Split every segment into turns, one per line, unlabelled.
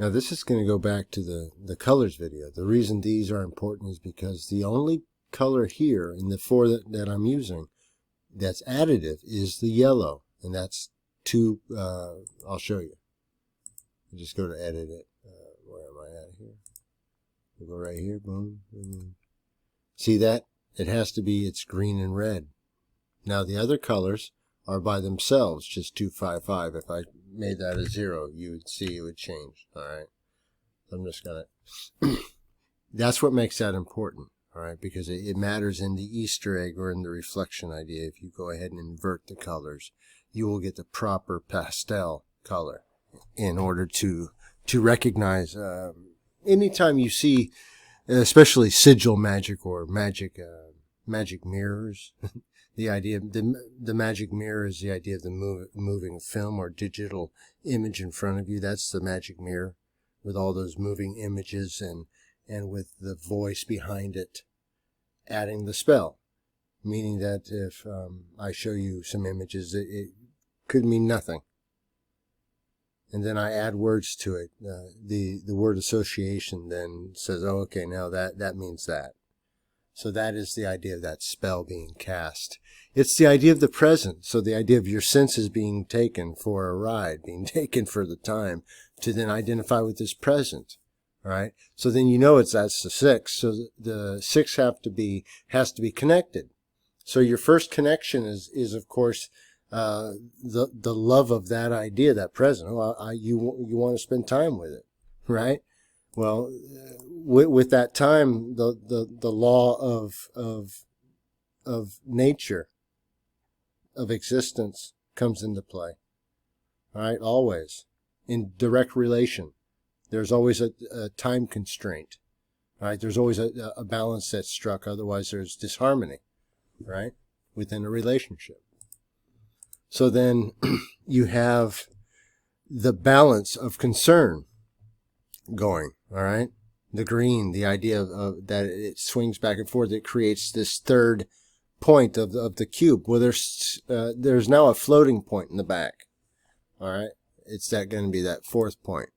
Now this is going to go back to the colors video. The reason these are important is because the only color here in the four that I'm using that's additive is the yellow. And that's two, I'll show you. You just go to edit it. Where am I at here? We'll go right here, boom, boom. See that? It has to be, it's green and red. Now the other colors are by themselves, just 255. If I made that a 0, you would see it would change. All right. So I'm just going to, that's what makes that important. All right. Because it matters in the Easter egg or in the reflection idea. If you go ahead and invert the colors, you will get the proper pastel color in order to recognize, anytime you see, especially sigil magic or magic mirrors, the idea of the magic mirror is the idea of the moving film or digital image in front of you. That's the magic mirror with all those moving images and with the voice behind it adding the spell. Meaning that if I show you some images, it could mean nothing. And then I add words to it. The word association then says, oh, okay, now that means that. So that is the idea of that spell being cast. It's the idea of the present. So the idea of your senses being taken for a ride, being taken for the time to then identify with this present. All right. So then you know that's the 6. So the 6 has to be connected. So your first connection is of course, the love of that idea, that present. Oh, you want to spend time with it, right? Well, with that time, the law of nature, of existence comes into play. All right, always in direct relation. There's always a time constraint. All right, there's always a balance that's struck. Otherwise, there's disharmony, right, within a relationship. So then you have the balance of concern going, all right? The green, the idea of that it swings back and forth, it creates this third point of the cube. Well, there's now a floating point in the back, all right? It's going to be that fourth point,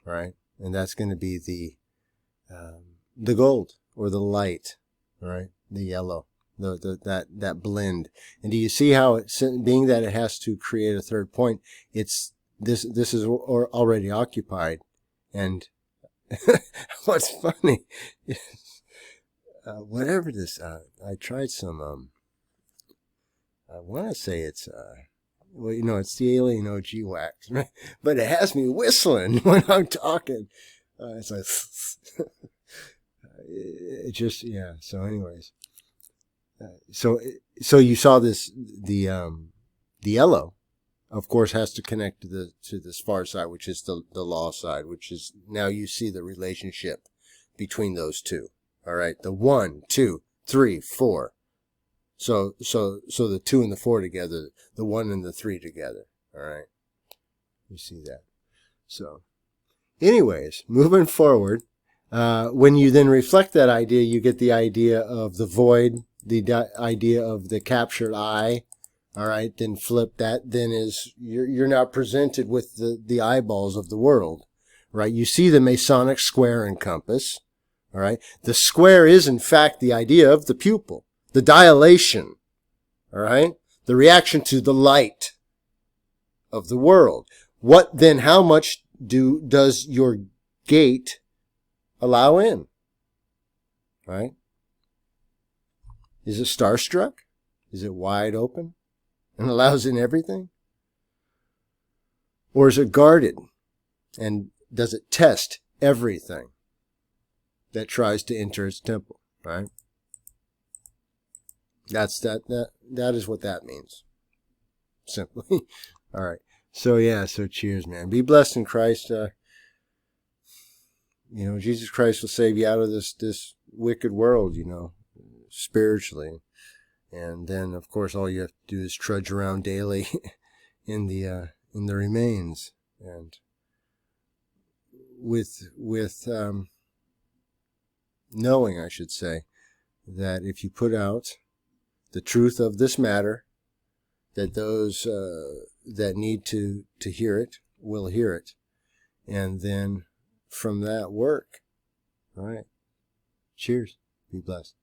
all right? And that's going to be the gold or the light, all right? The yellow. That blend. And do you see how being that it has to create a third point, this is already occupied. And what's funny is, whatever this, I tried some, I want to say it's, well, it's the Alien OG wax, right? But it has me whistling when I'm talking. It's like, it just, yeah. So anyways. So you saw this, the yellow, of course, has to connect to this far side, which is the law side, which is now you see the relationship between those two. All right. The 1, 2, 3, 4. So the 2 and the 4 together, the 1 and the 3 together. All right. You see that. So anyways, moving forward, when you then reflect that idea, you get the idea of the void, the idea of the captured eye. All right. Then flip that. Then you're now presented with the eyeballs of the world, right? You see the Masonic square and compass. All right. The square is in fact the idea of the pupil, the dilation. All right. The reaction to the light of the world. How much does your gate allow in? Right? Is it starstruck? Is it wide open and allows in everything? Or is it guarded and does it test everything that tries to enter its temple? Right? That is what that means. Simply. All right. So yeah, so cheers, man. Be blessed in Christ. Jesus Christ will save you out of this wicked world, spiritually. And then, of course, all you have to do is trudge around daily in the remains. And with knowing, I should say, that if you put out the truth of this matter, that those that need to hear it will hear it. And then from that work, all right, cheers, be blessed.